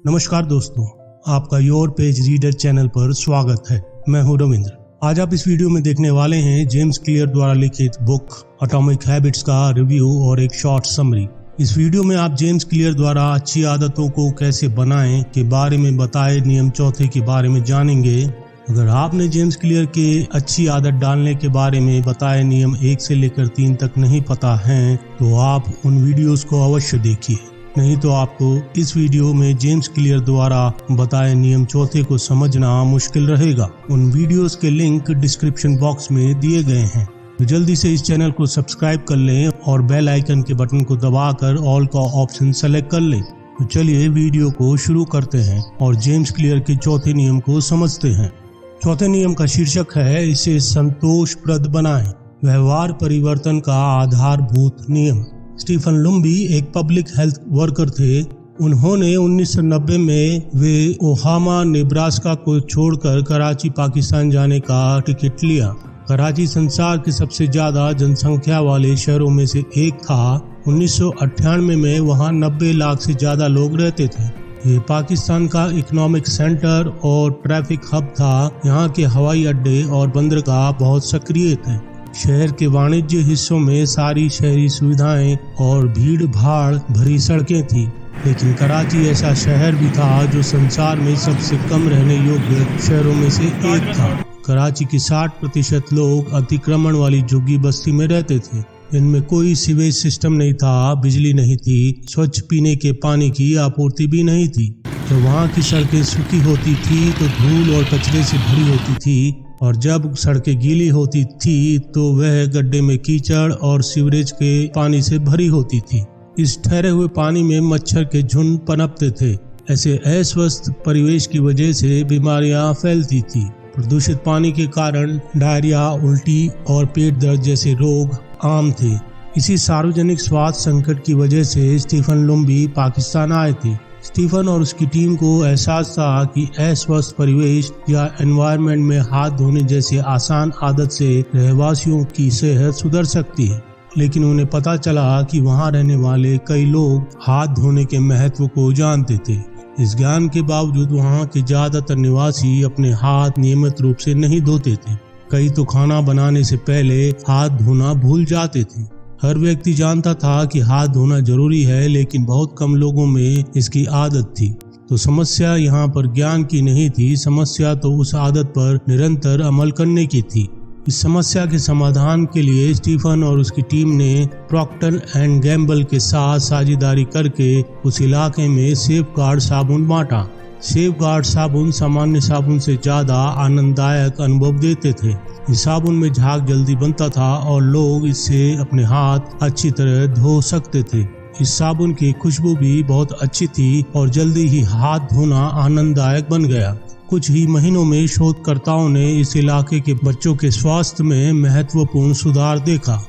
नमस्कार दोस्तों, आपका योर पेज रीडर चैनल पर स्वागत है। मैं हूं रविंद्र। आज आप इस वीडियो में देखने वाले हैं जेम्स क्लियर द्वारा लिखित बुक एटॉमिक हैबिट्स का रिव्यू और एक शॉर्ट समरी। इस वीडियो में आप जेम्स क्लियर द्वारा अच्छी आदतों को कैसे बनाएं के बारे में बताए नियम चौथे के बारे में जानेंगे। अगर आपने जेम्स क्लियर के अच्छी आदत डालने के बारे में बताए नियम 1 से लेकर 3 तक नहीं पता हैं, तो आप उन वीडियोस को अवश्य देखिए। नहीं तो आपको इस वीडियो में जेम्स क्लियर द्वारा बताए नियम चौथे को समझना मुश्किल रहेगा। उन वीडियोस के लिंक डिस्क्रिप्शन बॉक्स में दिए गए हैं। तो जल्दी से इस चैनल को सब्सक्राइब कर लें और बेल आइकन के बटन को दबाकर ऑल का ऑप्शन सेलेक्ट कर लें। तो चलिए वीडियो को शुरू करते हैं और जेम्स क्लियर के चौथे नियम को समझते हैं। चौथे नियम का शीर्षक है, इसे संतोषप्रद बनाएं। व्यवहार परिवर्तन का आधारभूत नियम। स्टीफन लुम्बी एक पब्लिक हेल्थ वर्कर थे। उन्होंने 1990 में वे ओहामा नेब्रास्का को छोड़कर कराची पाकिस्तान जाने का टिकट लिया। कराची संसार के सबसे ज्यादा जनसंख्या वाले शहरों में से एक था। 1998 में वहां 90 लाख से ज्यादा लोग रहते थे। ये पाकिस्तान का इकोनॉमिक सेंटर और ट्रैफिक हब था। यहाँ के हवाई अड्डे और बंदरगाह बहुत सक्रिय थे। शहर के वाणिज्य हिस्सों में सारी शहरी सुविधाएं और भीड़ भाड़ भरी सड़कें थी। लेकिन कराची ऐसा शहर भी था जो संसार में सबसे कम रहने योग्य शहरों में से एक था। कराची के 60% लोग अतिक्रमण वाली झुग्गी बस्ती में रहते थे। इनमें कोई सीवेज सिस्टम नहीं था, बिजली नहीं थी, स्वच्छ पीने के पानी की आपूर्ति भी नहीं थी। जब वहाँ की सड़कें सूखी होती थी तो धूल और कचरे से भरी होती थी, और जब सड़कें गीली होती थी तो वह गड्ढे में कीचड़ और सीवरेज के पानी से भरी होती थी। इस ठहरे हुए पानी में मच्छर के झुंड पनपते थे। ऐसे अस्वस्थ परिवेश की वजह से बीमारियां फैलती थी। प्रदूषित पानी के कारण डायरिया, उल्टी और पेट दर्द जैसे रोग आम थे। इसी सार्वजनिक स्वास्थ्य संकट की वजह से स्टीफन लुम्बी पाकिस्तान आए थे। स्टीफन और उसकी टीम को एहसास था कि अस्वस्थ परिवेश या एनवायरनमेंट में हाथ धोने जैसे आसान आदत से रहवासियों की सेहत सुधर सकती है। लेकिन उन्हें पता चला कि वहां रहने वाले कई लोग हाथ धोने के महत्व को जानते थे। इस ज्ञान के बावजूद वहां के ज्यादातर निवासी अपने हाथ नियमित रूप से नहीं धोते थे। कई तो खाना बनाने से पहले हाथ धोना भूल जाते थे। हर व्यक्ति जानता था कि हाथ धोना जरूरी है, लेकिन बहुत कम लोगों में इसकी आदत थी। तो समस्या यहाँ पर ज्ञान की नहीं थी, समस्या तो उस आदत पर निरंतर अमल करने की थी। इस समस्या के समाधान के लिए स्टीफन और उसकी टीम ने प्रॉक्टर एंड गैम्बल के साथ साझेदारी करके उस इलाके में सेफगार्ड साबुन बांटा। सेफगार्ड साबुन सामान्य साबुन से ज्यादा आनंददायक अनुभव देते थे। इस साबुन में झाग जल्दी बनता था और लोग इससे अपने हाथ अच्छी तरह धो सकते थे। इस साबुन की खुशबू भी बहुत अच्छी थी और जल्दी ही हाथ धोना आनंददायक बन गया। कुछ ही महीनों में शोधकर्ताओं ने इस इलाके के बच्चों के स्वास्थ्य में महत्वपूर्ण सुधार देखा।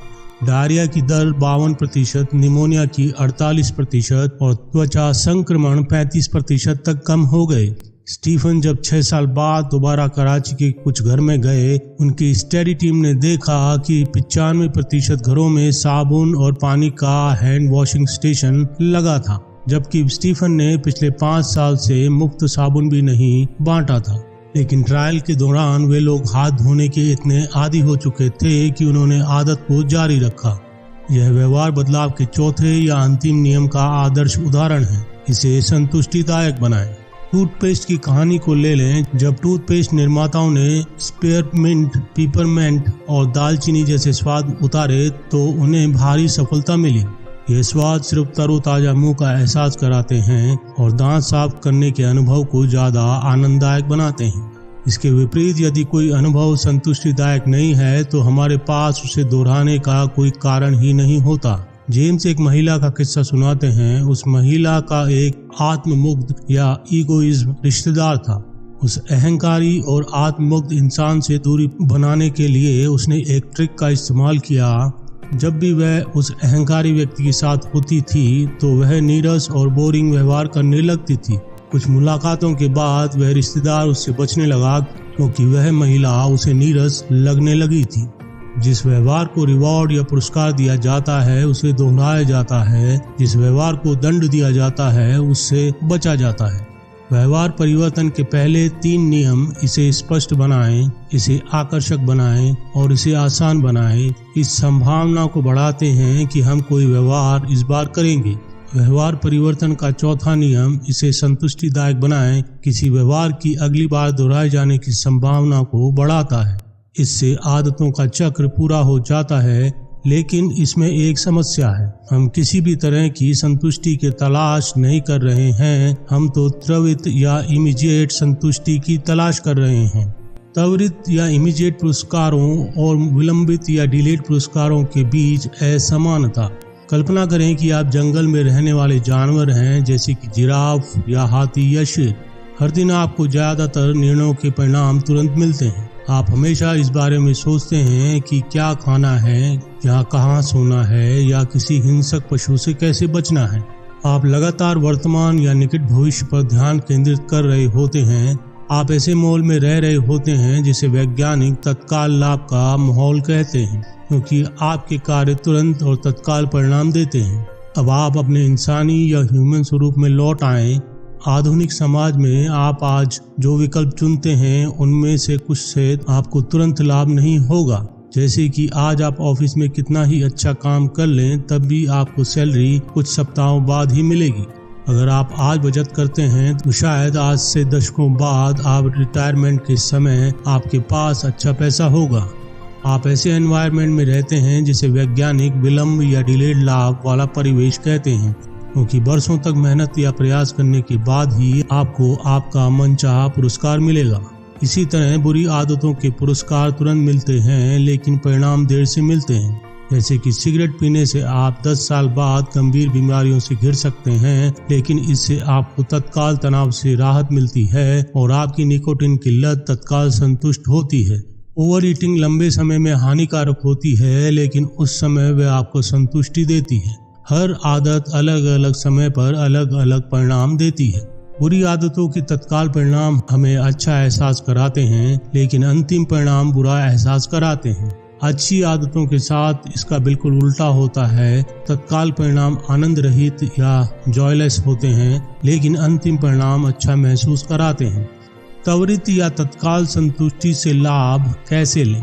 डायरिया की दर 52%, निमोनिया की 48% और त्वचा संक्रमण 35% तक कम हो गए। स्टीफन जब 6 साल बाद दोबारा कराची के कुछ घर में गए, उनकी स्टडी टीम ने देखा कि 95% घरों में साबुन और पानी का हैंड वॉशिंग स्टेशन लगा था, जबकि स्टीफन ने पिछले 5 साल से मुफ्त साबुन भी नहीं बांटा था। लेकिन ट्रायल के दौरान वे लोग हाथ धोने के इतने आदी हो चुके थे कि उन्होंने आदत को जारी रखा। यह व्यवहार बदलाव के चौथे या अंतिम नियम का आदर्श उदाहरण है। इसे संतुष्टिदायक बनाएं। टूथपेस्ट की कहानी को ले लें। जब टूथपेस्ट निर्माताओं ने स्पेयरमिंट, पिपरमेंट और दालचीनी जैसे स्वाद उतारे तो उन्हें भारी सफलता मिली। यह स्वाद सिर्फ तरोताजा मुंह का एहसास कराते हैं और दांत साफ करने के अनुभव को ज्यादा आनंददायक बनाते हैं। इसके विपरीत यदि कोई अनुभव संतुष्टिदायक नहीं है तो हमारे पास उसे दोहराने का कोई कारण ही नहीं होता। जेम्स एक महिला का किस्सा सुनाते हैं। उस महिला का एक आत्ममुग्ध या ईगोइज्म रिश्तेदार था। उस अहंकारी और आत्ममुग्ध इंसान से दूरी बनाने के लिए उसने एक ट्रिक का इस्तेमाल किया। जब भी वह उस अहंकारी व्यक्ति के साथ होती थी तो वह नीरस और बोरिंग व्यवहार करने लगती थी। कुछ मुलाकातों के बाद वह रिश्तेदार उससे बचने लगा क्योंकि वह महिला उसे नीरस लगने लगी थी। जिस व्यवहार को रिवॉर्ड या पुरस्कार दिया जाता है उसे दोहराया जाता है, जिस व्यवहार को दंड दिया जाता है उससे बचा जाता है। व्यवहार परिवर्तन के पहले 3 नियम इसे स्पष्ट बनाएं, इसे आकर्षक बनाएं और इसे आसान बनाएं। इस संभावना को बढ़ाते हैं कि हम कोई व्यवहार इस बार करेंगे। व्यवहार परिवर्तन का चौथा नियम इसे संतुष्टिदायक बनाएं, किसी व्यवहार की अगली बार दोहराए जाने की संभावना को बढ़ाता है। इससे आदतों का चक्र पूरा हो जाता है, लेकिन इसमें एक समस्या है। हम किसी भी तरह की संतुष्टि की तलाश नहीं कर रहे हैं, हम तो त्वरित या इमीडिएट संतुष्टि की तलाश कर रहे हैं। त्वरित या इमीडिएट पुरस्कारों और विलंबित या डिलेड पुरस्कारों के बीच असमानता। कल्पना करें कि आप जंगल में रहने वाले जानवर हैं, जैसे कि जिराफ या हाथी या शेर। हर दिन आपको ज्यादातर निर्णयों के परिणाम तुरंत मिलते हैं। आप हमेशा इस बारे में सोचते हैं कि क्या खाना है या कहाँ सोना है या किसी हिंसक पशु से कैसे बचना है। आप लगातार वर्तमान या निकट भविष्य पर ध्यान केंद्रित कर रहे होते हैं। आप ऐसे माहौल में रह रहे होते हैं जिसे वैज्ञानिक तत्काल लाभ का माहौल कहते हैं, क्योंकि आपके कार्य तुरंत और तत्काल परिणाम देते हैं। अब आप अपने इंसानी या ह्यूमन स्वरूप में लौट आए। आधुनिक समाज में आप आज जो विकल्प चुनते हैं उनमें से कुछ से आपको तुरंत लाभ नहीं होगा। जैसे कि आज आप ऑफिस में कितना ही अच्छा काम कर लें, तब भी आपको सैलरी कुछ सप्ताहों बाद ही मिलेगी। अगर आप आज बचत करते हैं तो शायद आज से दशकों बाद आप रिटायरमेंट के समय आपके पास अच्छा पैसा होगा। आप ऐसे एनवायरनमेंट में रहते हैं जिसे वैज्ञानिक विलंब या डिलेड लाभ वाला परिवेश कहते हैं, क्योंकि बरसों तक मेहनत या प्रयास करने के बाद ही आपको आपका मनचाहा पुरस्कार मिलेगा। इसी तरह बुरी आदतों के पुरस्कार तुरंत मिलते हैं, लेकिन परिणाम देर से मिलते हैं। जैसे कि सिगरेट पीने से आप 10 साल बाद गंभीर बीमारियों से घिर सकते हैं, लेकिन इससे आपको तत्काल तनाव से राहत मिलती है और आपकी निकोटीन की लत तत्काल संतुष्ट होती है। ओवर ईटिंग लंबे समय में हानिकारक होती है, लेकिन उस समय वह आपको संतुष्टि देती है। हर आदत अलग अलग समय पर अलग अलग परिणाम देती है। बुरी आदतों के तत्काल परिणाम हमें अच्छा एहसास कराते हैं, लेकिन अंतिम परिणाम बुरा एहसास कराते हैं। अच्छी आदतों के साथ इसका बिल्कुल उल्टा होता है। तत्काल परिणाम आनंद रहित या जॉयलेस होते हैं, लेकिन अंतिम परिणाम अच्छा महसूस कराते हैं। त्वरित या तत्काल संतुष्टि से लाभ कैसे लें?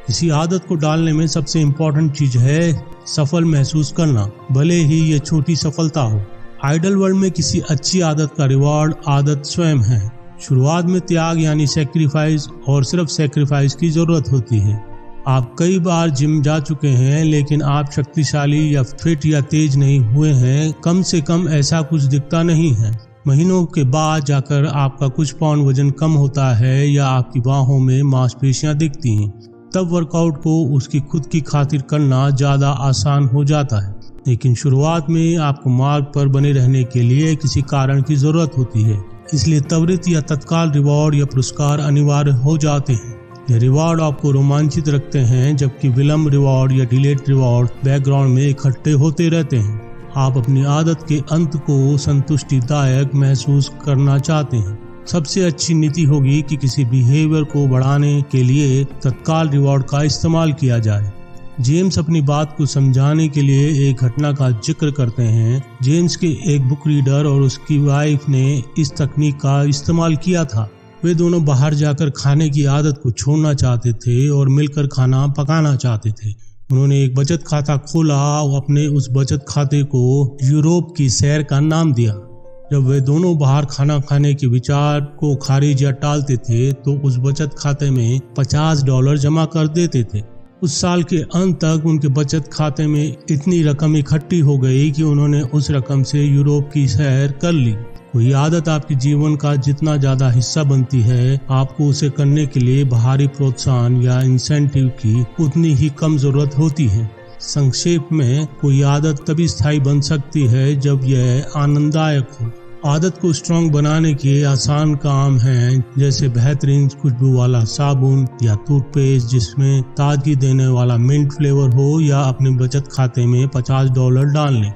किसी आदत को डालने में सबसे इम्पोर्टेंट चीज है सफल महसूस करना, भले ही ये छोटी सफलता हो। आइडल वर्ल्ड में किसी अच्छी आदत का रिवॉर्ड आदत स्वयं है। शुरुआत में त्याग यानी सेक्रीफाइस और सिर्फ सेक्रीफाइस की जरूरत होती है। आप कई बार जिम जा चुके हैं, लेकिन आप शक्तिशाली या फिट या तेज नहीं हुए हैं। कम से कम ऐसा कुछ दिखता नहीं है। महीनों के बाद जाकर आपका कुछ पाउंड वजन कम होता है या आपकी बाहों में मांसपेशियां दिखती हैं। तब वर्कआउट को उसकी खुद की खातिर करना ज्यादा आसान हो जाता है, लेकिन शुरुआत में आपको मार्ग पर बने रहने के लिए किसी कारण की जरूरत होती है। इसलिए त्वरित या तत्काल रिवॉर्ड या पुरस्कार अनिवार्य हो जाते हैं। ये रिवॉर्ड आपको रोमांचित रखते हैं, जबकि विलंब रिवॉर्ड या डिलेड रिवॉर्ड बैकग्राउंड में इकट्ठे होते रहते हैं। आप अपनी आदत के अंत को संतुष्टिदायक महसूस करना चाहते हैं। सबसे अच्छी नीति होगी कि किसी बिहेवियर को बढ़ाने के लिए तत्काल रिवॉर्ड का इस्तेमाल किया जाए। जेम्स अपनी बात को समझाने के लिए एक घटना का जिक्र करते हैं। जेम्स के एक बुक रीडर और उसकी वाइफ ने इस तकनीक का इस्तेमाल किया था। वे दोनों बाहर जाकर खाने की आदत को छोड़ना चाहते थे और मिलकर खाना पकाना चाहते थे। उन्होंने एक बचत खाता खोला और अपने उस बचत खाते को यूरोप की सैर का नाम दिया। जब वे दोनों बाहर खाना खाने के विचार को खारिज या टालते थे, तो उस बचत खाते में $50 जमा कर देते थे। उस साल के अंत तक उनके बचत खाते में इतनी रकम इकट्ठी हो गई कि उन्होंने उस रकम से यूरोप की सैर कर ली। कोई आदत आपके जीवन का जितना ज्यादा हिस्सा बनती है, आपको उसे करने के लिए बाहरी प्रोत्साहन या इंसेंटिव की उतनी ही कम जरूरत होती है। संक्षेप में, कोई आदत तभी स्थायी बन सकती है जब यह आनंददायक हो। आदत को स्ट्रॉन्ग बनाने के आसान काम हैं, जैसे बेहतरीन खुशबू वाला साबुन या टूथपेस्ट जिसमें ताजगी देने वाला मिंट फ्लेवर हो, या अपने बचत खाते में $50 डाल लें।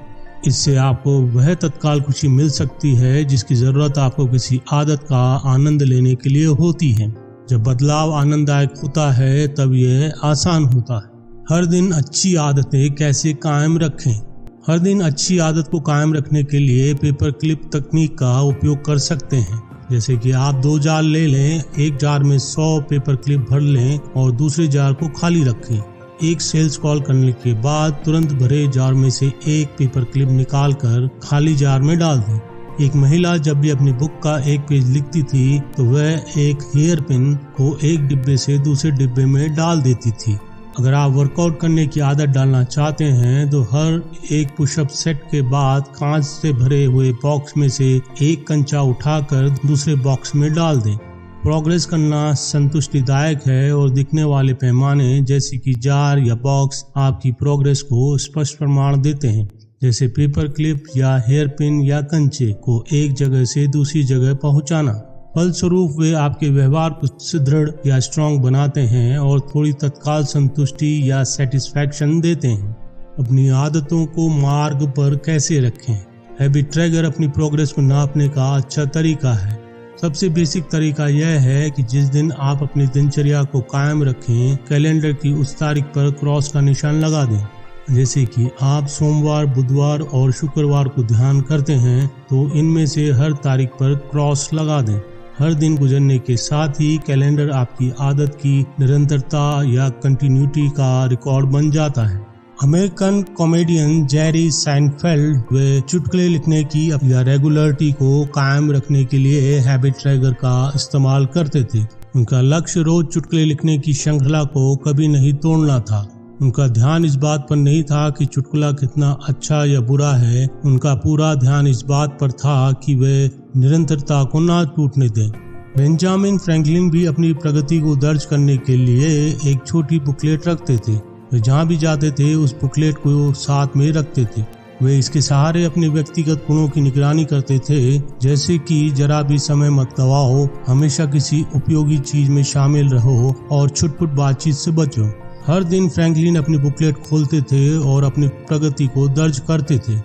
इससे आपको वह तत्काल खुशी मिल सकती है जिसकी जरूरत आपको किसी आदत का आनंद लेने के लिए होती है। जब बदलाव आनंददायक होता है, तब यह आसान होता है। हर दिन अच्छी आदतें कैसे कायम रखें? हर दिन अच्छी आदत को कायम रखने के लिए पेपर क्लिप तकनीक का उपयोग कर सकते हैं। जैसे कि आप 2 जार ले लें, एक जार में 100 पेपर क्लिप भर लें और दूसरे जार को खाली रखें। एक सेल्स कॉल करने के बाद तुरंत भरे जार में से एक पेपर क्लिप निकाल कर खाली जार में डाल दें। एक महिला जब भी अपनी बुक का एक पेज लिखती थी तो वह एक हेयर पिन को एक डिब्बे से दूसरे डिब्बे में डाल देती थी। अगर आप वर्कआउट करने की आदत डालना चाहते हैं तो हर एक पुशअप सेट के बाद कांच से भरे हुए बॉक्स में से एक कंचा उठाकर दूसरे बॉक्स में डाल दें। प्रोग्रेस करना संतुष्टिदायक है और दिखने वाले पैमाने जैसे कि जार या बॉक्स आपकी प्रोग्रेस को स्पष्ट प्रमाण देते हैं, जैसे पेपर क्लिप या हेयर पिन या कंचे को एक जगह से दूसरी जगह पहुंचाना। फलस्वरूप वे आपके व्यवहार को सुदृढ़ या स्ट्रॉन्ग बनाते हैं और थोड़ी तत्काल संतुष्टि या सेटिस्फैक्शन देते हैं। अपनी आदतों को मार्ग पर कैसे रखें? हैबिट ट्रैकर अपनी प्रोग्रेस को नापने का अच्छा तरीका है। सबसे बेसिक तरीका यह है कि जिस दिन आप अपनी दिनचर्या को कायम रखें, कैलेंडर की उस तारीख पर क्रॉस का निशान लगा दें। जैसे कि आप सोमवार, बुधवार और शुक्रवार को ध्यान करते हैं तो इनमें से हर तारीख पर क्रॉस लगा दें। हर दिन गुजरने के साथ ही कैलेंडर आपकी आदत की निरंतरता या कंटिन्यूटी का रिकॉर्ड बन जाता है। अमेरिकन कॉमेडियन जेरी साइनफेल्ड वे चुटकुले लिखने की या रेगुलरिटी को कायम रखने के लिए हैबिट ट्रैकर का इस्तेमाल करते थे। उनका लक्ष्य रोज चुटकुले लिखने की श्रृंखला को कभी नहीं तोड़ना था। उनका ध्यान इस बात पर नहीं था कि चुटकुला कितना अच्छा या बुरा है, उनका पूरा ध्यान इस बात पर था कि वे निरंतरता को ना टूटने दें। बेंजामिन फ्रैंकलिन भी अपनी प्रगति को दर्ज करने के लिए एक छोटी बुकलेट रखते थे। वे जहाँ भी जाते थे उस बुकलेट को साथ में रखते थे। वे इसके सहारे अपने व्यक्तिगत गुणों की निगरानी करते थे, जैसे कि जरा भी समय मत गवाओ, हमेशा किसी उपयोगी चीज में शामिल रहो और छुटपुट बातचीत से बचो। हर दिन फ्रैंकलिन अपनी बुकलेट खोलते थे और अपनी प्रगति को दर्ज करते थे।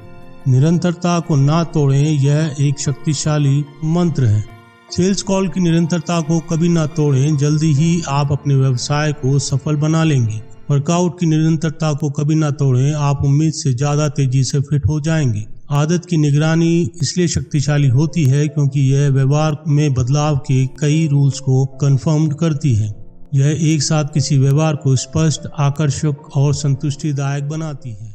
निरंतरता को ना तोड़ें, यह एक शक्तिशाली मंत्र है। सेल्स कॉल की निरंतरता को कभी ना तोड़ें, जल्दी ही आप अपने व्यवसाय को सफल बना लेंगे। वर्कआउट की निरंतरता को कभी ना तोड़ें, आप उम्मीद से ज्यादा तेजी से फिट हो जाएंगे। आदत की निगरानी इसलिए शक्तिशाली होती है क्योंकि यह व्यवहार में बदलाव के कई रूल्स को कन्फर्म करती है। यह एक साथ किसी व्यवहार को स्पष्ट, आकर्षक और संतुष्टिदायक बनाती है।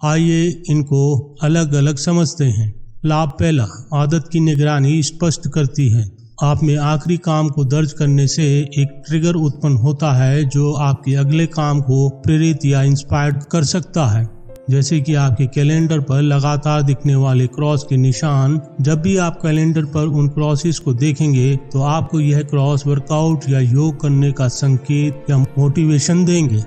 आइए इनको अलग अलग समझते हैं। लाभ पहला, आदत की निगरानी स्पष्ट करती है। आप में आखिरी काम को दर्ज करने से एक ट्रिगर उत्पन्न होता है जो आपके अगले काम को प्रेरित या इंस्पायर्ड कर सकता है। जैसे कि आपके कैलेंडर पर लगातार दिखने वाले क्रॉस के निशान। जब भी आप कैलेंडर पर उन क्रॉसेस को देखेंगे तो आपको यह क्रॉस वर्कआउट या योग करने का संकेत या मोटिवेशन देंगे।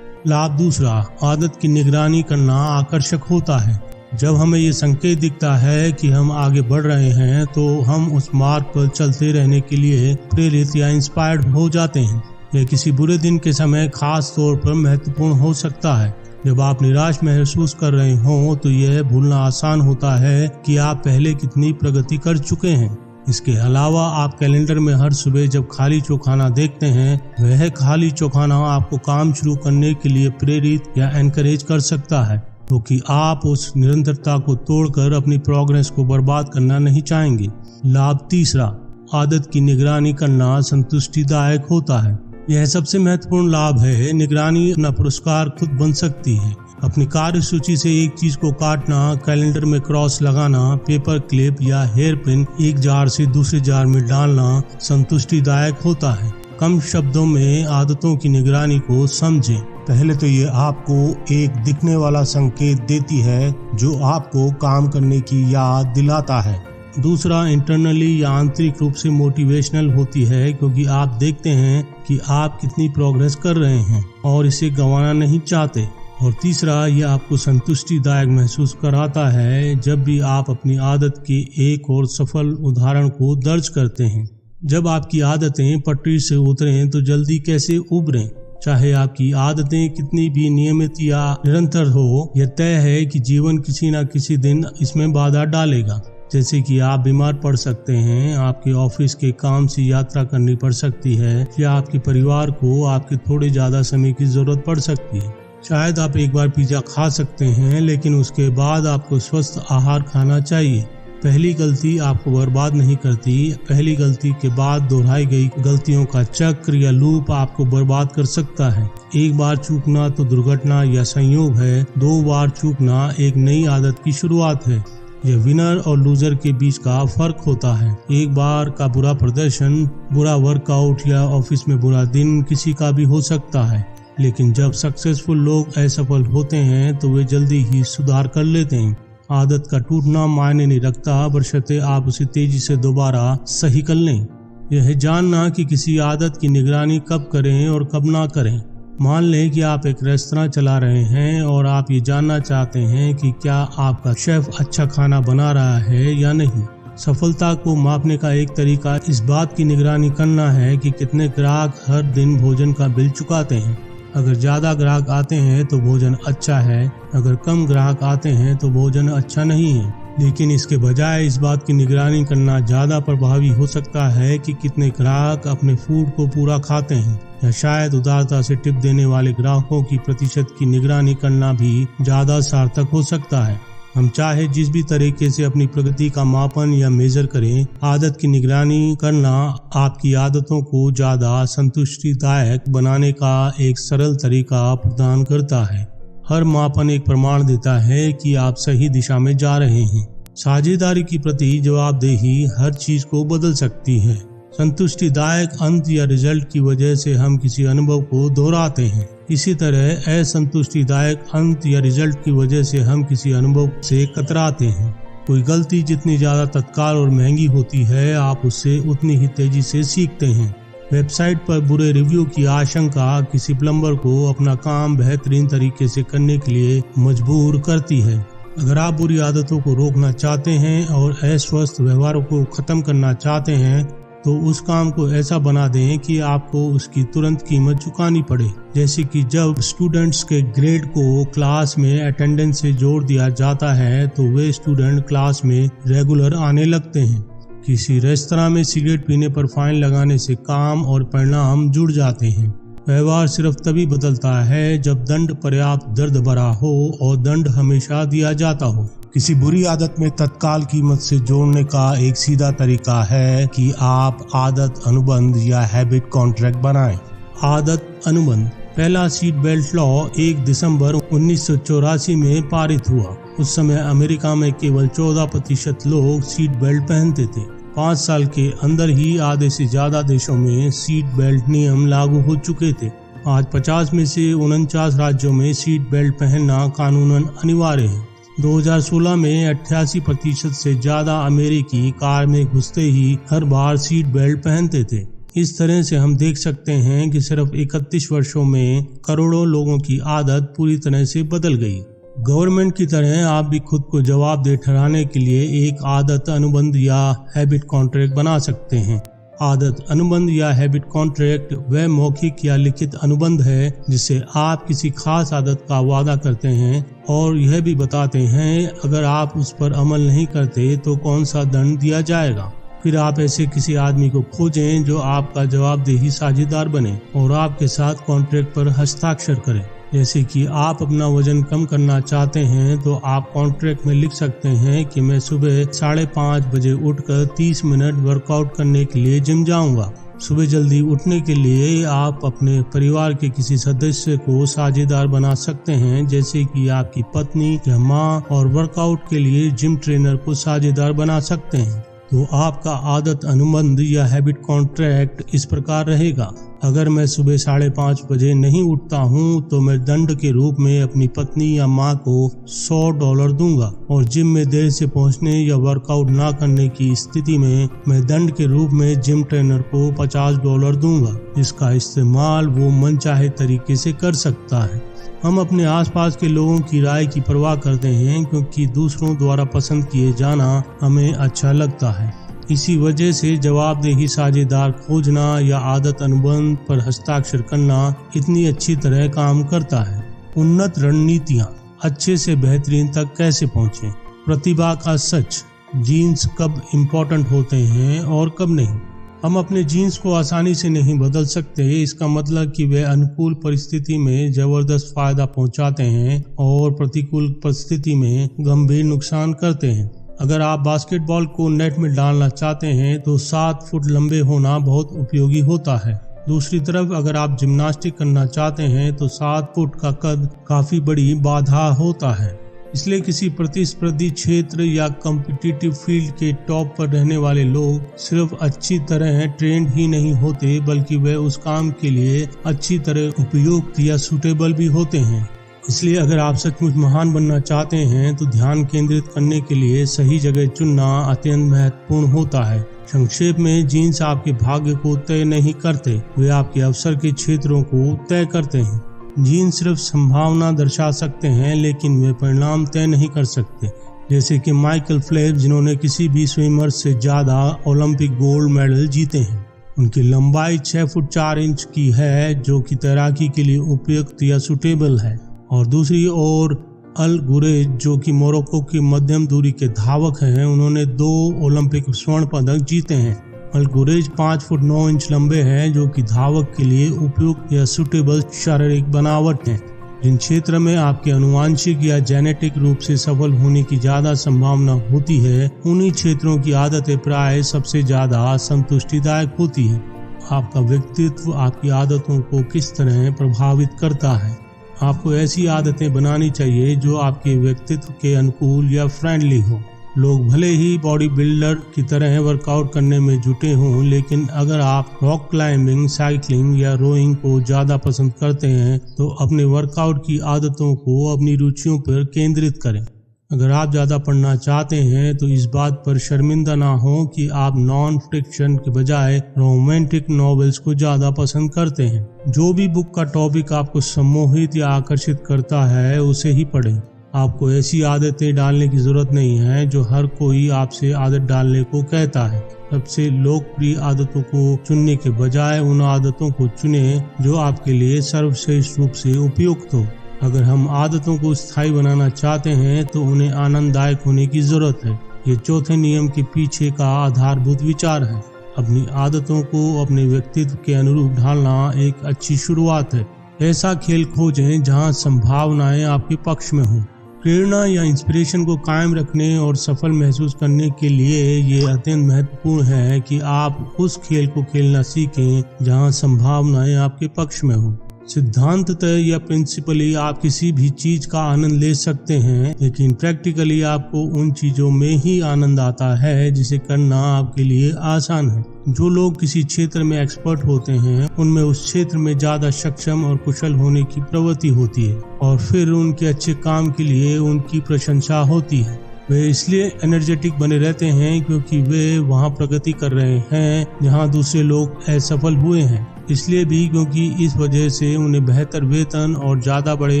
लाभ दूसरा, आदत की निगरानी करना आकर्षक होता है। जब हमें ये संकेत दिखता है कि हम आगे बढ़ रहे हैं तो हम उस मार्ग पर चलते रहने के लिए प्रेरित या इंस्पायर्ड हो जाते हैं। यह किसी बुरे दिन के समय खास तौर पर महत्वपूर्ण हो सकता है। जब आप निराश महसूस कर रहे हों तो यह भूलना आसान होता है कि आप पहले कितनी प्रगति कर चुके हैं। इसके अलावा आप कैलेंडर में हर सुबह जब खाली चौखाना देखते हैं, वह खाली चौखाना आपको काम शुरू करने के लिए प्रेरित या एनकरेज कर सकता है, क्योंकि आप उस निरंतरता को तोड़कर अपनी प्रोग्रेस को बर्बाद करना नहीं चाहेंगे। लाभ तीसरा, आदत की निगरानी करना संतुष्टिदायक होता है। यह सबसे महत्वपूर्ण लाभ है। निगरानी अपना पुरस्कार खुद बन सकती है। अपनी कार्य सूची से एक चीज को काटना, कैलेंडर में क्रॉस लगाना, पेपर क्लिप या हेयर पिन एक जार से दूसरे जार में डालना संतुष्टिदायक होता है। कम शब्दों में आदतों की निगरानी को समझें। पहले तो ये आपको एक दिखने वाला संकेत देती है जो आपको काम करने की याद दिलाता है। दूसरा, इंटरनली या आंतरिक रूप से मोटिवेशनल होती है, क्योंकि आप देखते हैं कि आप कितनी प्रोग्रेस कर रहे हैं और इसे गंवाना नहीं चाहते। और तीसरा, यह आपको संतुष्टिदायक महसूस कराता है जब भी आप अपनी आदत के एक और सफल उदाहरण को दर्ज करते हैं। जब आपकी आदतें पटरी से उतरें तो जल्दी कैसे उभरें। चाहे आपकी आदतें कितनी भी नियमित या निरंतर हो, यह तय है कि जीवन किसी न किसी दिन इसमें बाधा डालेगा। जैसे कि आप बीमार पड़ सकते हैं, आपके ऑफिस के काम से यात्रा करनी पड़ सकती है, या आपके परिवार को आपके थोड़े ज्यादा समय की जरूरत पड़ सकती है। शायद आप एक बार पिज्जा खा सकते हैं, लेकिन उसके बाद आपको स्वस्थ आहार खाना चाहिए। पहली गलती आपको बर्बाद नहीं करती, पहली गलती के बाद दोहराई गई गलतियों का चक्र या लूप आपको बर्बाद कर सकता है। एक बार चूकना तो दुर्घटना या संयोग है, 2 बार चूकना एक नई आदत की शुरुआत है। यह विनर और लूजर के बीच का फर्क होता है। एक बार का बुरा प्रदर्शन, बुरा वर्कआउट या ऑफिस में बुरा दिन किसी का भी हो सकता है, लेकिन जब सक्सेसफुल लोग असफल होते हैं तो वे जल्दी ही सुधार कर लेते हैं। आदत का टूटना मायने नहीं रखता, बशर्ते आप उसे तेजी से दोबारा सही कर लें। यह जानना कि किसी आदत की निगरानी कब करें और कब ना करें। मान लें कि आप एक रेस्तरां चला रहे हैं और आप ये जानना चाहते हैं कि क्या आपका शेफ अच्छा खाना बना रहा है या नहीं। सफलता को मापने का एक तरीका इस बात की निगरानी करना है कि कितने ग्राहक हर दिन भोजन का बिल चुकाते हैं। अगर ज्यादा ग्राहक आते हैं तो भोजन अच्छा है, अगर कम ग्राहक आते हैं तो भोजन अच्छा नहीं है। लेकिन इसके बजाय इस बात की निगरानी करना ज्यादा प्रभावी हो सकता है कि कितने ग्राहक अपने फूड को पूरा खाते हैं, या शायद उदारता से टिप देने वाले ग्राहकों की प्रतिशत की निगरानी करना भी ज्यादा सार्थक हो सकता है। हम चाहे जिस भी तरीके से अपनी प्रगति का मापन या मेजर करें, आदत की निगरानी करना आपकी आदतों को ज्यादा संतुष्टिदायक बनाने का एक सरल तरीका प्रदान करता है। हर मापन एक प्रमाण देता है कि आप सही दिशा में जा रहे हैं। साझेदारी की प्रति जवाबदेही हर चीज को बदल सकती है। संतुष्टिदायक अंत या रिजल्ट की वजह से हम किसी अनुभव को दोहराते हैं। इसी तरह असंतुष्टिदायक अंत या रिजल्ट की वजह से हम किसी अनुभव से कतराते हैं। कोई गलती जितनी ज्यादा तत्काल और महंगी होती है, आप उससे उतनी ही तेजी से सीखते हैं। वेबसाइट पर बुरे रिव्यू की आशंका किसी प्लम्बर को अपना काम बेहतरीन तरीके से करने के लिए मजबूर करती है। अगर आप बुरी आदतों को रोकना चाहते हैं और अस्वस्थ व्यवहारों को खत्म करना चाहते हैं, तो उस काम को ऐसा बना दें कि आपको उसकी तुरंत कीमत चुकानी पड़े। जैसे कि जब स्टूडेंट्स के ग्रेड को क्लास में अटेंडेंस से जोड़ दिया जाता है तो वे स्टूडेंट क्लास में रेगुलर आने लगते हैं। किसी रेस्तरां में सिगरेट पीने पर फाइन लगाने से काम और परिणाम जुड़ जाते हैं। व्यवहार सिर्फ तभी बदलता है जब दंड पर्याप्त दर्द भरा हो और दंड हमेशा दिया जाता हो। किसी बुरी आदत में तत्काल कीमत से जोड़ने का एक सीधा तरीका है कि आप आदत अनुबंध या हैबिट कॉन्ट्रैक्ट बनाएं। आदत अनुबंध। पहला सीट बेल्ट लॉ 1 दिसंबर 1984 में पारित हुआ। उस समय अमेरिका में केवल 14% लोग सीट बेल्ट पहनते थे। 5 साल के अंदर ही आधे से ज्यादा देशों में सीट बेल्ट नियम लागू हो चुके थे। आज 50 में से 49 राज्यों में सीट बेल्ट पहनना कानूनन अनिवार्य है। 2016 में 88% से ज्यादा अमेरिकी कार में घुसते ही हर बार सीट बेल्ट पहनते थे। इस तरह से हम देख सकते हैं कि सिर्फ 31 वर्षों में करोड़ों लोगों की आदत पूरी तरह से बदल गई। गवर्नमेंट की तरह आप भी खुद को जवाबदेह ठहराने के लिए एक आदत अनुबंध या हैबिट कॉन्ट्रैक्ट बना सकते हैं। आदत अनुबंध या हैबिट कॉन्ट्रैक्ट वह मौखिक या लिखित अनुबंध है जिससे आप किसी खास आदत का वादा करते हैं और यह भी बताते हैं अगर आप उस पर अमल नहीं करते तो कौन सा दंड दिया जाएगा। फिर आप ऐसे किसी आदमी को खोजें जो आपका जवाबदेही साझेदार बने और आपके साथ कॉन्ट्रैक्ट पर हस्ताक्षर करें। जैसे कि आप अपना वजन कम करना चाहते हैं तो आप कॉन्ट्रैक्ट में लिख सकते हैं कि मैं सुबह 5:30 बजे उठकर 30 मिनट वर्कआउट करने के लिए जिम जाऊंगा। सुबह जल्दी उठने के लिए आप अपने परिवार के किसी सदस्य को साझेदार बना सकते हैं, जैसे कि आपकी पत्नी या माँ, और वर्कआउट के लिए जिम ट्रेनर को साझेदार बना सकते हैं। तो आपका आदत अनुबंध या हैबिट कॉन्ट्रैक्ट इस प्रकार रहेगा। अगर मैं सुबह 5:30 बजे नहीं उठता हूँ तो मैं दंड के रूप में अपनी पत्नी या माँ को $100 दूंगा, और जिम में देर से पहुँचने या वर्कआउट ना करने की स्थिति में मैं दंड के रूप में जिम ट्रेनर को $50 दूंगा, जिसका इस्तेमाल वो मनचाहे तरीके से कर सकता है। हम अपने आसपास के लोगों की राय की परवाह करते हैं क्योंकि दूसरों द्वारा पसंद किए जाना हमें अच्छा लगता है। इसी वजह से जवाबदेही साझेदार खोजना या आदत अनुबंध पर हस्ताक्षर करना इतनी अच्छी तरह काम करता है। उन्नत रणनीतियाँ। अच्छे से बेहतरीन तक कैसे पहुँचें। प्रतिभा का सच। जीन्स कब इम्पोर्टेंट होते हैं और कब नहीं। हम अपने जीन्स को आसानी से नहीं बदल सकते। इसका मतलब कि वे अनुकूल परिस्थिति में जबरदस्त फायदा पहुंचाते हैं और प्रतिकूल परिस्थिति में गंभीर नुकसान करते हैं। अगर आप बास्केटबॉल को नेट में डालना चाहते हैं तो 7 फुट लंबे होना बहुत उपयोगी होता है। दूसरी तरफ अगर आप जिम्नास्टिक करना चाहते हैं तो 7 फुट का कद काफी बड़ी बाधा होता है। इसलिए किसी प्रतिस्पर्धी क्षेत्र या कॉम्पिटिटिव फील्ड के टॉप पर रहने वाले लोग सिर्फ अच्छी तरह ट्रेंड ही नहीं होते बल्कि वे उस काम के लिए अच्छी तरह उपयुक्त या सूटेबल भी होते हैं। इसलिए अगर आप सचमुच महान बनना चाहते हैं तो ध्यान केंद्रित करने के लिए सही जगह चुनना अत्यंत महत्वपूर्ण होता है। संक्षेप में, जीन्स आपके भाग्य को तय नहीं करते, वे आपके अवसर के क्षेत्रों को तय करते हैं। जीन्स सिर्फ संभावना दर्शा सकते हैं लेकिन वे परिणाम तय नहीं कर सकते। जैसे कि माइकल फेल्प्स, जिन्होंने किसी भी स्विमर से ज्यादा ओलंपिक गोल्ड मेडल जीते हैं। उनकी लंबाई 6 फुट 4 इंच की है, जो कि तैराकी के लिए उपयुक्त या सुटेबल है। और दूसरी ओर अल गुरेज, जो कि मोरक्को के मध्यम दूरी के धावक हैं, उन्होंने 2 ओलंपिक स्वर्ण पदक जीते हैं। अल गुरेज 5 फुट 9 इंच लंबे हैं, जो कि धावक के लिए उपयुक्त या सुटेबल शारीरिक बनावट है। जिन क्षेत्र में आपके आनुवांशिक या जेनेटिक रूप से सफल होने की ज्यादा संभावना होती है, उन्हीं क्षेत्रों की आदतें प्राय सबसे ज्यादा संतुष्टिदायक होती है। आपका व्यक्तित्व आपकी आदतों को किस तरह प्रभावित करता है। आपको ऐसी आदतें बनानी चाहिए जो आपके व्यक्तित्व के अनुकूल या फ्रेंडली हो। लोग भले ही बॉडी बिल्डर की तरह वर्कआउट करने में जुटे हों, लेकिन अगर आप रॉक क्लाइंबिंग, साइकिलिंग या रोइंग को ज्यादा पसंद करते हैं तो अपने वर्कआउट की आदतों को अपनी रुचियों पर केंद्रित करें। अगर आप ज्यादा पढ़ना चाहते हैं तो इस बात पर शर्मिंदा ना हो कि आप नॉन फिक्शन के बजाय रोमांटिक नॉवेल्स को ज्यादा पसंद करते हैं। जो भी बुक का टॉपिक आपको सम्मोहित या आकर्षित करता है उसे ही पढ़ें। आपको ऐसी आदतें डालने की जरूरत नहीं है जो हर कोई आपसे आदत डालने को कहता है। सबसे लोकप्रिय आदतों को चुनने के बजाय उन आदतों को चुनें जो आपके लिए सर्वश्रेष्ठ रूप से उपयुक्त हो। अगर हम आदतों को स्थायी बनाना चाहते हैं तो उन्हें आनंददायक होने की जरूरत है। ये चौथे नियम के पीछे का आधारभूत विचार है। अपनी आदतों को अपने व्यक्तित्व के अनुरूप ढालना एक अच्छी शुरुआत है। ऐसा खेल खोजें जहां संभावनाएं आपके पक्ष में हों। प्रेरणा या इंस्पिरेशन को कायम रखने और सफल महसूस करने के लिए ये अत्यंत महत्वपूर्ण है कि आप उस खेल को खेलना सीखें जहां संभावनाएं आपके पक्ष में हों। सिद्धांततः या प्रिंसिपली आप किसी भी चीज का आनंद ले सकते हैं, लेकिन प्रैक्टिकली आपको उन चीजों में ही आनंद आता है जिसे करना आपके लिए आसान है। जो लोग किसी क्षेत्र में एक्सपर्ट होते हैं उनमें उस क्षेत्र में ज्यादा सक्षम और कुशल होने की प्रवृत्ति होती है और फिर उनके अच्छे काम के लिए उनकी प्रशंसा होती है। वे इसलिए एनर्जेटिक बने रहते हैं क्योंकि वे वहां प्रगति कर रहे हैं जहां दूसरे लोग असफल हुए हैं। इसलिए भी क्योंकि इस वजह से उन्हें बेहतर वेतन और ज्यादा बड़े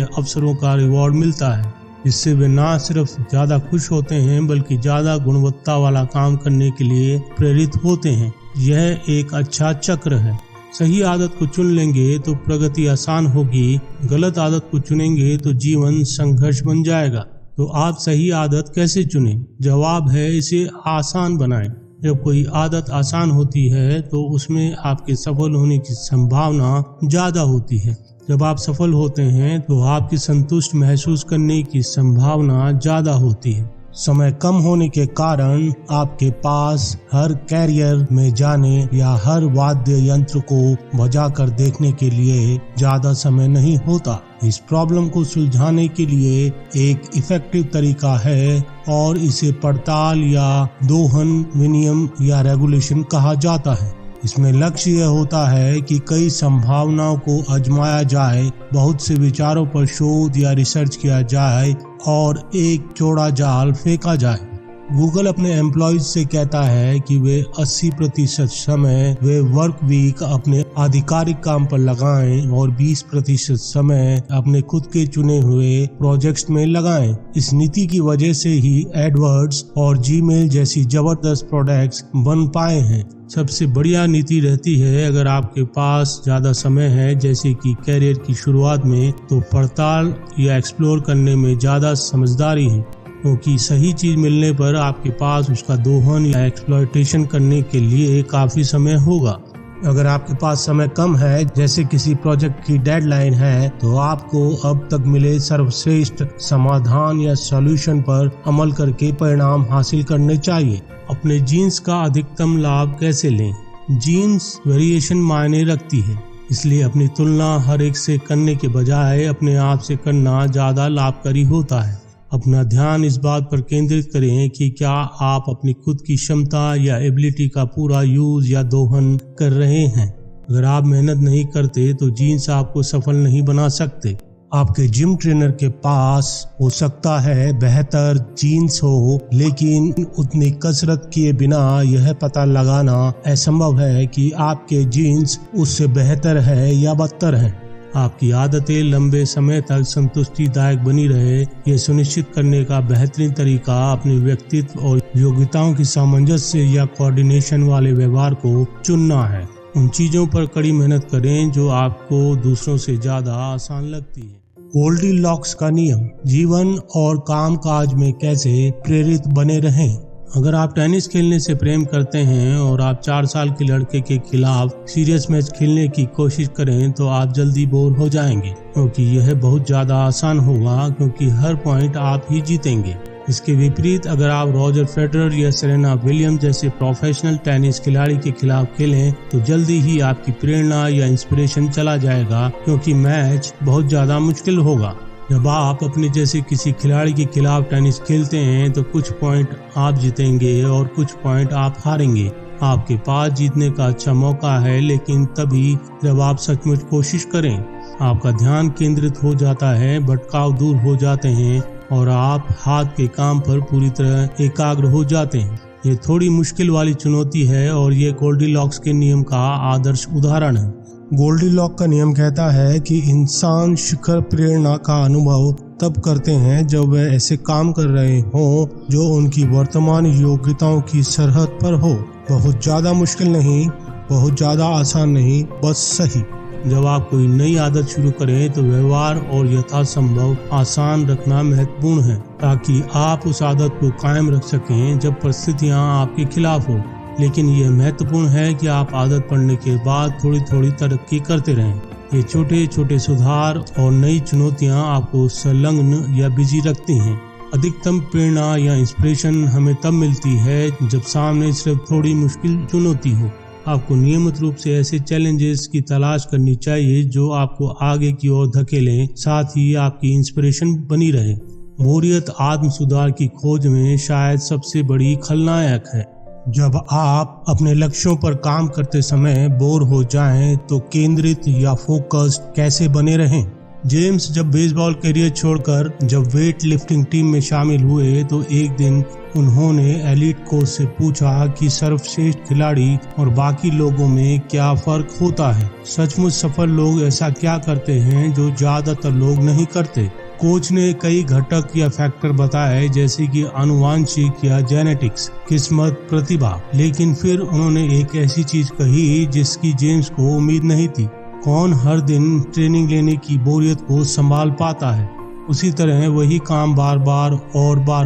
अवसरों का रिवॉर्ड मिलता है, जिससे वे ना सिर्फ ज्यादा खुश होते हैं बल्कि ज्यादा गुणवत्ता वाला काम करने के लिए प्रेरित होते हैं। यह एक अच्छा चक्र है। सही आदत को चुन लेंगे तो प्रगति आसान होगी, गलत आदत को चुनेंगे तो जीवन संघर्ष बन जाएगा। तो आप सही आदत कैसे चुनें? जवाब है, इसे आसान बनाएं। जब कोई आदत आसान होती है तो उसमें आपके सफल होने की संभावना ज्यादा होती है। जब आप सफल होते हैं तो आपकी संतुष्ट महसूस करने की संभावना ज्यादा होती है। समय कम होने के कारण आपके पास हर कैरियर में जाने या हर वाद्य यंत्र को बजाकर देखने के लिए ज्यादा समय नहीं होता। इस प्रॉब्लम को सुलझाने के लिए एक इफेक्टिव तरीका है और इसे पड़ताल या दोहन विनियम या रेगुलेशन कहा जाता है। इसमें लक्ष्य यह होता है कि कई संभावनाओं को आजमाया जाए, बहुत से विचारों पर शोध या रिसर्च किया जाए और एक चौड़ा जाल फेंका जाए। गूगल अपने एम्प्लॉयज से कहता है कि वे 80% समय वे वर्क वीक अपने आधिकारिक काम पर लगाएं और 20% समय अपने खुद के चुने हुए प्रोजेक्ट्स में लगाएं। इस नीति की वजह से ही एडवर्ड्स और जीमेल जैसी जबरदस्त प्रोडक्ट्स बन पाए हैं। सबसे बढ़िया नीति रहती है, अगर आपके पास ज्यादा समय है जैसे कि कैरियर की शुरुआत में, तो पड़ताल या एक्सप्लोर करने में ज्यादा समझदारी है, क्योंकि सही चीज मिलने पर आपके पास उसका दोहन या एक्सप्लॉयटेशन करने के लिए काफी समय होगा। अगर आपके पास समय कम है, जैसे किसी प्रोजेक्ट की डेडलाइन है, तो आपको अब तक मिले सर्वश्रेष्ठ समाधान या सॉल्यूशन पर अमल करके परिणाम हासिल करने चाहिए। अपने जीन्स का अधिकतम लाभ कैसे लें? जीन्स वेरिएशन मायने रखती है, इसलिए अपनी तुलना हर एक से करने के बजाय अपने आप से करना ज्यादा लाभकारी होता है। अपना ध्यान इस बात पर केंद्रित करें कि क्या आप अपनी खुद की क्षमता या एबिलिटी का पूरा यूज या दोहन कर रहे हैं। अगर आप मेहनत नहीं करते तो जीन्स आपको सफल नहीं बना सकते। आपके जिम ट्रेनर के पास हो सकता है बेहतर जीन्स हो, लेकिन उतनी कसरत किए बिना यह पता लगाना असंभव है कि आपके जीन्स उससे बेहतर है या बदतर है। आपकी आदतें लंबे समय तक संतुष्टिदायक बनी रहे, ये सुनिश्चित करने का बेहतरीन तरीका अपने व्यक्तित्व और योग्यताओं की सामंजस्य या कोऑर्डिनेशन वाले व्यवहार को चुनना है। उन चीजों पर कड़ी मेहनत करें जो आपको दूसरों से ज्यादा आसान लगती है। गोल्डीलॉक्स का नियम, जीवन और काम काज में कैसे प्रेरित बने रहें। अगर आप टेनिस खेलने से प्रेम करते हैं और आप 4 साल के लड़के के खिलाफ सीरियस मैच खेलने की कोशिश करें तो आप जल्दी बोर हो जाएंगे, क्योंकि यह बहुत ज्यादा आसान होगा, क्योंकि हर पॉइंट आप ही जीतेंगे। इसके विपरीत अगर आप रॉजर फेडरर या सेरेना विलियम्स जैसे प्रोफेशनल टेनिस खिलाड़ी के खिलाफ खेलें तो जल्दी ही आपकी प्रेरणा या इंस्पिरेशन चला जाएगा, क्योंकि मैच बहुत ज्यादा मुश्किल होगा। जब आप अपने जैसे किसी खिलाड़ी के खिलाफ टेनिस खेलते हैं तो कुछ पॉइंट आप जीतेंगे और कुछ पॉइंट आप हारेंगे। आपके पास जीतने का अच्छा मौका है, लेकिन तभी जब आप सचमुच कोशिश करें। आपका ध्यान केंद्रित हो जाता है, भटकाव दूर हो जाते हैं और आप हाथ के काम पर पूरी तरह एकाग्र हो जाते हैं। ये थोड़ी मुश्किल वाली चुनौती है और ये गोल्डीलॉक्स के नियम का आदर्श उदाहरण है। गोल्डीलॉक का नियम कहता है कि इंसान शिखर प्रेरणा का अनुभव तब करते हैं जब वे ऐसे काम कर रहे हों जो उनकी वर्तमान योग्यताओं की सरहद पर हो। बहुत ज्यादा मुश्किल नहीं, बहुत ज्यादा आसान नहीं, बस सही। जब आप कोई नई आदत शुरू करें तो व्यवहार और यथासंभव आसान रखना महत्वपूर्ण है, ताकि आप उस आदत को कायम रख सकें जब परिस्थितियां आपके खिलाफ हो। लेकिन यह महत्वपूर्ण है कि आप आदत पड़ने के बाद थोड़ी थोड़ी तरक्की करते रहें। ये छोटे छोटे सुधार और नई चुनौतियां आपको संलग्न या बिजी रखती हैं। अधिकतम प्रेरणा या इंस्पिरेशन हमें तब मिलती है जब सामने सिर्फ थोड़ी मुश्किल चुनौती हो। आपको नियमित रूप से ऐसे चैलेंजेस की तलाश करनी चाहिए जो आपको आगे की ओर धकेलें, साथ ही आपकी इंस्पिरेशन बनी रहे। बोरियत आत्म सुधार की खोज में शायद सबसे बड़ी खलनायक है। जब आप अपने लक्ष्यों पर काम करते समय बोर हो जाएं तो केंद्रित या फोकस्ड कैसे बने रहें। जेम्स जब बेसबॉल करियर छोड़कर जब वेट लिफ्टिंग टीम में शामिल हुए तो एक दिन उन्होंने एलीट कोच से पूछा कि सर्वश्रेष्ठ खिलाड़ी और बाकी लोगों में क्या फर्क होता है। सचमुच सफल लोग ऐसा क्या करते हैं जो ज्यादातर लोग नहीं करते। कोच ने कई घटक या फैक्टर बताए, जैसे कि आनुवांशिक या जेनेटिक्स, किस्मत, प्रतिभा। लेकिन फिर उन्होंने एक ऐसी चीज कही जिसकी जेम्स को उम्मीद नहीं थी। कौन हर दिन ट्रेनिंग लेने की बोरियत को संभाल पाता है, उसी तरह वही काम बार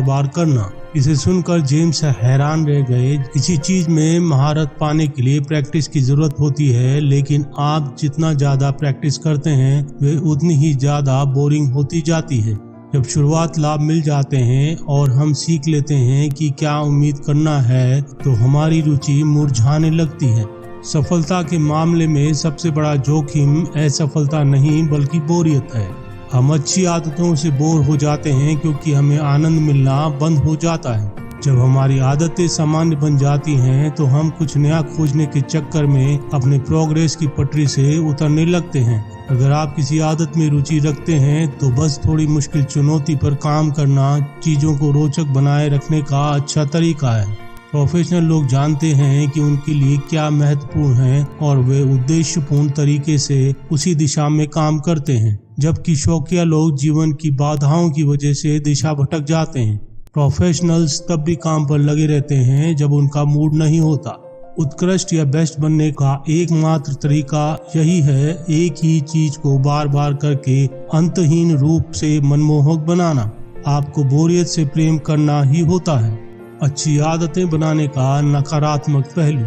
बार करना। इसे सुनकर जेम्स हैरान रह गए। किसी चीज में महारत पाने के लिए प्रैक्टिस की जरूरत होती है, लेकिन आप जितना ज्यादा प्रैक्टिस करते हैं वे उतनी ही ज्यादा बोरिंग होती जाती है। जब शुरुआत लाभ मिल जाते हैं और हम सीख लेते हैं कि क्या उम्मीद करना है तो हमारी रुचि मुरझाने लगती है। सफलता के मामले में सबसे बड़ा जोखिम असफलता नहीं बल्कि बोरियत है। हम अच्छी आदतों से बोर हो जाते हैं क्योंकि हमें आनंद मिलना बंद हो जाता है। जब हमारी आदतें सामान्य बन जाती हैं तो हम कुछ नया खोजने के चक्कर में अपने प्रोग्रेस की पटरी से उतरने लगते हैं। अगर आप किसी आदत में रुचि रखते हैं तो बस थोड़ी मुश्किल चुनौती पर काम करना चीजों को रोचक बनाए रखने का अच्छा तरीका है। प्रोफेशनल लोग जानते हैं कि उनके लिए क्या महत्वपूर्ण है और वे उद्देश्यपूर्ण तरीके से उसी दिशा में काम करते हैं, जबकि शौकिया लोग जीवन की बाधाओं की वजह से दिशा भटक जाते हैं। प्रोफेशनल्स तब भी काम पर लगे रहते हैं जब उनका मूड नहीं होता। उत्कृष्ट या बेस्ट बनने का एकमात्र तरीका यही है, एक ही चीज को बार बार करके अंतहीन रूप से मनमोहक बनाना। आपको बोरियत से प्रेम करना ही होता है। अच्छी आदतें बनाने का नकारात्मक पहलू।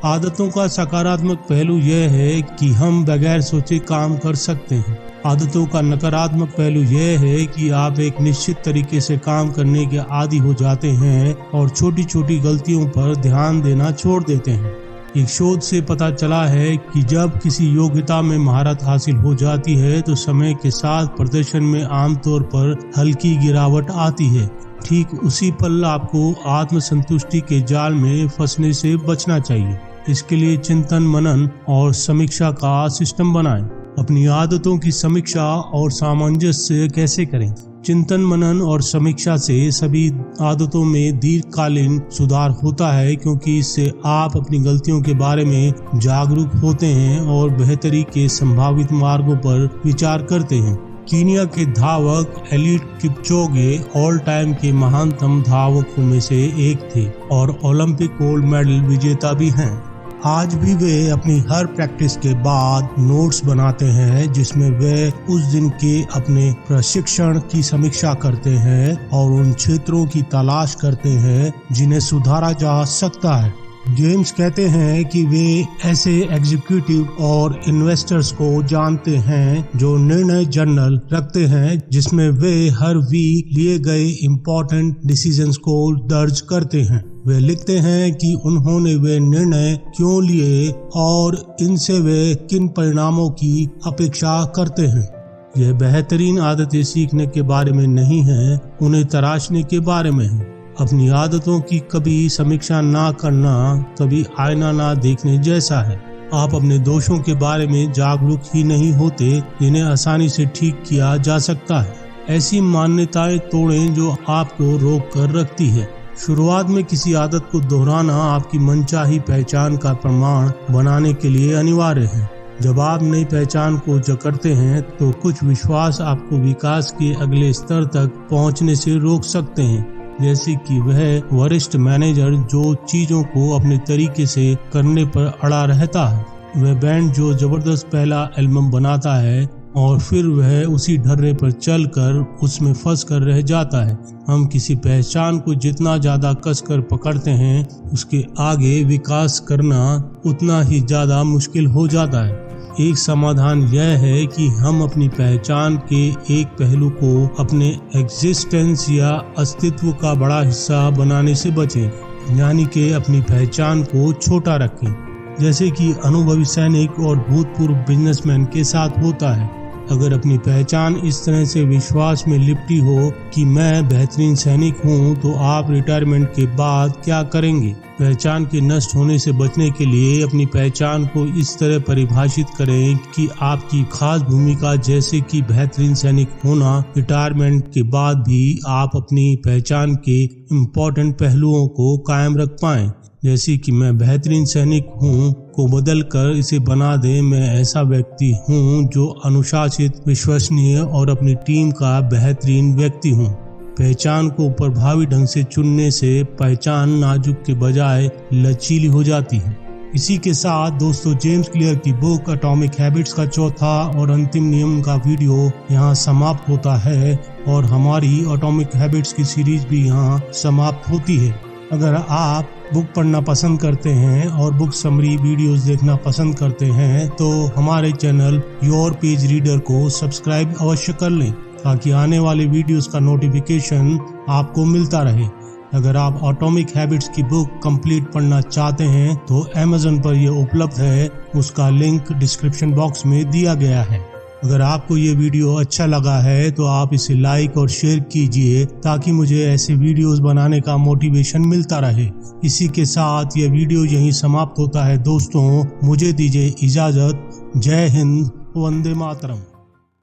आदतों का सकारात्मक पहलू यह है कि हम बगैर सोचे काम कर सकते हैं। आदतों का नकारात्मक पहलू यह है कि आप एक निश्चित तरीके से काम करने के आदी हो जाते हैं और छोटी छोटी गलतियों पर ध्यान देना छोड़ देते हैं। एक शोध से पता चला है कि जब किसी योग्यता में महारत हासिल हो जाती है तो समय के साथ प्रदर्शन में आमतौर पर हल्की गिरावट आती है। ठीक उसी पल आपको आत्मसंतुष्टि के जाल में फंसने से बचना चाहिए। इसके लिए चिंतन, मनन और समीक्षा का सिस्टम बनाएं। अपनी आदतों की समीक्षा और सामंजस्य कैसे करें? चिंतन, मनन और समीक्षा से सभी आदतों में दीर्घकालीन सुधार होता है, क्योंकि इससे आप अपनी गलतियों के बारे में जागरूक होते हैं और बेहतरी के संभावित मार्गों पर विचार करते हैं। कीनिया के धावक एलिड किपचोगे ऑल टाइम के महानतम धावकों में से एक थे और ओलंपिक गोल्ड मेडल विजेता भी हैं। आज भी वे अपनी हर प्रैक्टिस के बाद नोट्स बनाते हैं, जिसमें वे उस दिन के अपने प्रशिक्षण की समीक्षा करते हैं और उन क्षेत्रों की तलाश करते हैं जिन्हें सुधारा जा सकता है। जेम्स कहते हैं कि वे ऐसे एग्जीक्यूटिव और इन्वेस्टर्स को जानते हैं जो निर्णय जर्नल रखते हैं, जिसमें वे हर वीक लिए गए इम्पोर्टेंट डिसीजंस को दर्ज करते हैं। वे लिखते हैं कि उन्होंने वे निर्णय क्यों लिए और इनसे वे किन परिणामों की अपेक्षा करते हैं। यह बेहतरीन आदतें सीखने के बारे में नहीं है, उन्हें तराशने के बारे में है। अपनी आदतों की कभी समीक्षा ना करना कभी आईना ना देखने जैसा है। आप अपने दोषों के बारे में जागरूक ही नहीं होते जिन्हें आसानी से ठीक किया जा सकता है। ऐसी मान्यताएं तोड़ें जो आपको रोक कर रखती है। शुरुआत में किसी आदत को दोहराना आपकी मनचाही पहचान का प्रमाण बनाने के लिए अनिवार्य है। जब आप नई पहचान को जकड़ते हैं तो कुछ विश्वास आपको विकास के अगले स्तर तक पहुंचने से रोक सकते हैं, जैसे कि वह वरिष्ठ मैनेजर जो चीजों को अपने तरीके से करने पर अड़ा रहता है, वह बैंड जो जबरदस्त पहला एल्बम बनाता है और फिर वह उसी ढर्रे पर चलकर उसमें फंस कर रह जाता है। हम किसी पहचान को जितना ज्यादा कसकर पकड़ते हैं, उसके आगे विकास करना उतना ही ज्यादा मुश्किल हो जाता है। एक समाधान यह है कि हम अपनी पहचान के एक पहलू को अपने एग्जिस्टेंस या अस्तित्व का बड़ा हिस्सा बनाने से बचें, यानी कि अपनी पहचान को छोटा रखें, जैसे कि अनुभवी सैनिक और भूतपूर्व बिजनेसमैन के साथ होता है। अगर अपनी पहचान इस तरह से विश्वास में लिपटी हो कि मैं बेहतरीन सैनिक हूँ, तो आप रिटायरमेंट के बाद क्या करेंगे? पहचान के नष्ट होने से बचने के लिए अपनी पहचान को इस तरह परिभाषित करें कि आपकी खास भूमिका, जैसे कि बेहतरीन सैनिक होना, रिटायरमेंट के बाद भी आप अपनी पहचान के इम्पोर्टेंट पहलुओं को कायम रख पाएं। जैसे कि मैं बेहतरीन सैनिक हूँ को बदल कर इसे बना दें, मैं ऐसा व्यक्ति हूँ जो अनुशासित, विश्वसनीय और अपनी टीम का बेहतरीन व्यक्ति हूँ। पहचान को प्रभावी ढंग से चुनने से पहचान नाजुक के बजाय लचीली हो जाती है। इसी के साथ दोस्तों, जेम्स क्लियर की बुक एटॉमिक हैबिट्स का चौथा और अंतिम नियम का वीडियो यहाँ समाप्त होता है और हमारी एटॉमिक हैबिट्स की सीरीज भी यहाँ समाप्त होती है। अगर आप बुक पढ़ना पसंद करते हैं और बुक समरी वीडियोस देखना पसंद करते हैं तो हमारे चैनल योर पेज रीडर को सब्सक्राइब अवश्य कर लें, ताकि आने वाले वीडियोस का नोटिफिकेशन आपको मिलता रहे। अगर आप एटॉमिक हैबिट्स की बुक कंप्लीट पढ़ना चाहते हैं तो Amazon पर यह उपलब्ध है, उसका लिंक डिस्क्रिप्शन बॉक्स में दिया गया है। अगर आपको ये वीडियो अच्छा लगा है तो आप इसे लाइक और शेयर कीजिए, ताकि मुझे ऐसे वीडियोस बनाने का मोटिवेशन मिलता रहे। इसी के साथ यह वीडियो यहीं समाप्त होता है दोस्तों, मुझे दीजिए इजाजत। जय हिंद, वंदे मातरम।